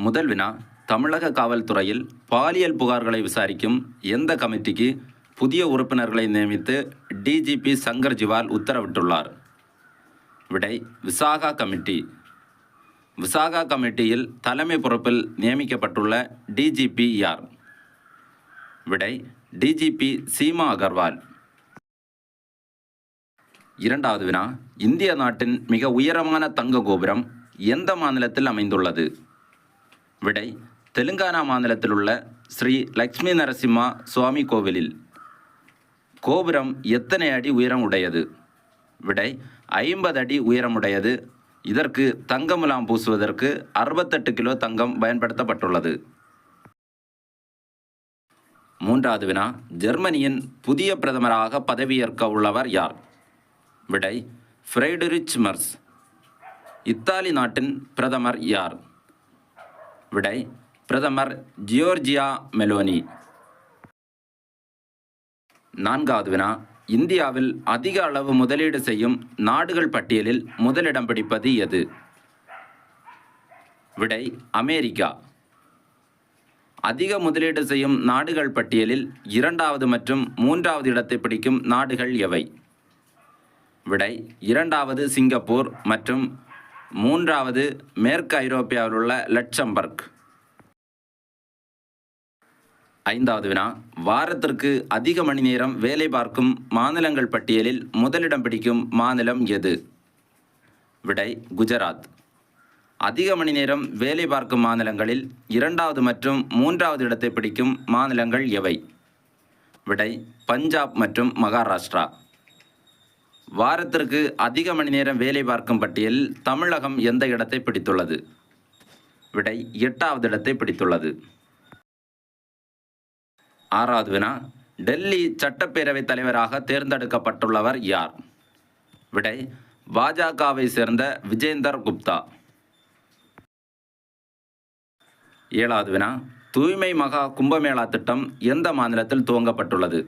முதல் வினா, தமிழக காவல்துறையில் பாலியல் புகார்களை விசாரிக்கும் எந்த கமிட்டிக்கு புதிய உறுப்பினர்களை நியமித்து டிஜிபி சங்கர் ஜிவால் உத்தரவிட்டுள்ளார்? விடை, விசாகா கமிட்டி. விசாகா கமிட்டியில் தலைமை பொறுப்பில் நியமிக்கப்பட்டுள்ள டிஜிபி யார்? விடை, டிஜிபி சீமா அகர்வால். இரண்டாவது வினா, இந்திய நாட்டின் மிக உயரமான தங்க கோபுரம் எந்த மாநிலத்தில் அமைந்துள்ளது? விடை, தெலுங்கானா மாநிலத்தில் உள்ள ஸ்ரீ லக்ஷ்மி நரசிம்மா சுவாமி கோவிலில். கோபுரம் எத்தனை அடி உயரம் உடையது? விடை, 50 அடி உயரமுடையது. இதற்கு தங்க முலாம் பூசுவதற்கு 68 கிலோ தங்கம் பயன்படுத்தப்பட்டுள்ளது. மூன்றாவது வினா, ஜெர்மனியின் புதிய பிரதமராக பதவியேற்க உள்ளவர் யார்? விடை, ஃப்ரைட்ரிச் மெர்ஸ். இத்தாலி நாட்டின் பிரதமர் யார்? விடை, பிரதமர் ஜியோர்ஜியா மெலோனி. நான்காவது வினா, இந்தியாவில் அதிக அளவு முதலீடு செய்யும் நாடுகள் பட்டியலில் முதலிடம் பிடிப்பது எது? விடை, அமெரிக்கா. அதிக முதலீடு செய்யும் நாடுகள் பட்டியலில் 2வது மற்றும் 3வது இடத்தை பிடிக்கும் நாடுகள் எவை? விடை, 2வது சிங்கப்பூர் மற்றும் 3வது மேற்கு ஐரோப்பியாவில் உள்ள லக்சம்பர்க். ஐந்தாவது வினா, வாரத்திற்கு அதிக மணி நேரம் வேலை பார்க்கும் மாநிலங்கள் பட்டியலில் முதலிடம் பிடிக்கும் மாநிலம் எது? விடை, குஜராத். அதிக மணி நேரம் வேலை பார்க்கும் மாநிலங்களில் 2வது மற்றும் 3வது இடத்தை பிடிக்கும் மாநிலங்கள் எவை? விடை, பஞ்சாப் மற்றும் மகாராஷ்டிரா. வாரத்திற்கு அதிக மணி நேரம் வேலை பார்க்கும் பட்டியலில் தமிழகம் எந்த இடத்தை பிடித்துள்ளது? விடை, 8வது இடத்தை பிடித்துள்ளது. ஆறாவது வினா, டெல்லி சட்டப்பேரவைத் தலைவராக தேர்ந்தெடுக்கப்பட்டுள்ளவர் யார்? விடை, பாஜகவை சேர்ந்த விஜேந்தர் குப்தா. ஏழாவது வினா, தூய்மை மகா கும்பமேளா திட்டம் எந்த மாநிலத்தில் துவங்கப்பட்டுள்ளது?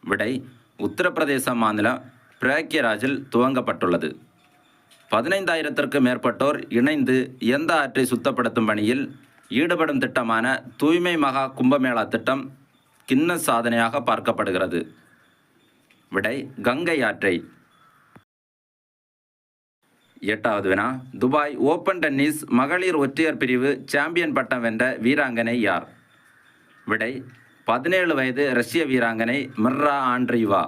விடை, உத்தரப்பிரதேச மாநிலம் பிரயாக்ராஜில் துவங்கப்பட்டுள்ளது. 15,000த்திற்கும் மேற்பட்டோர் இணைந்து எந்த ஆற்றை சுத்தப்படுத்தும் பணியில் ஈடுபடும் திட்டமான தூய்மை மகா கும்பமேளா திட்டம் கின்னஸ் சாதனையாக பார்க்கப்படுகிறது? விடை, கங்கை ஆற்றை. எட்டாவது வினா, துபாய் ஓப்பன் டென்னிஸ் மகளிர் ஒற்றையர் பிரிவு சாம்பியன் பட்டம் வென்ற வீராங்கனை யார்? விடை, 17 வயது ரஷ்ய வீராங்கனை Mirra Andreeva.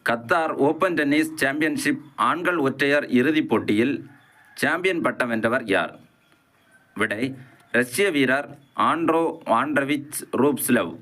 Qatar open tennis championship ஆண்கள் ஒற்றையர் இறுதிப் போட்டியில் சாம்பியன் பட்டம் வென்றவர் யார்? விடை, ரஷ்ய வீரர் ஆண்ட்ரோ ஆண்ட்ரவிச் ரூப்ஸ்லவ்.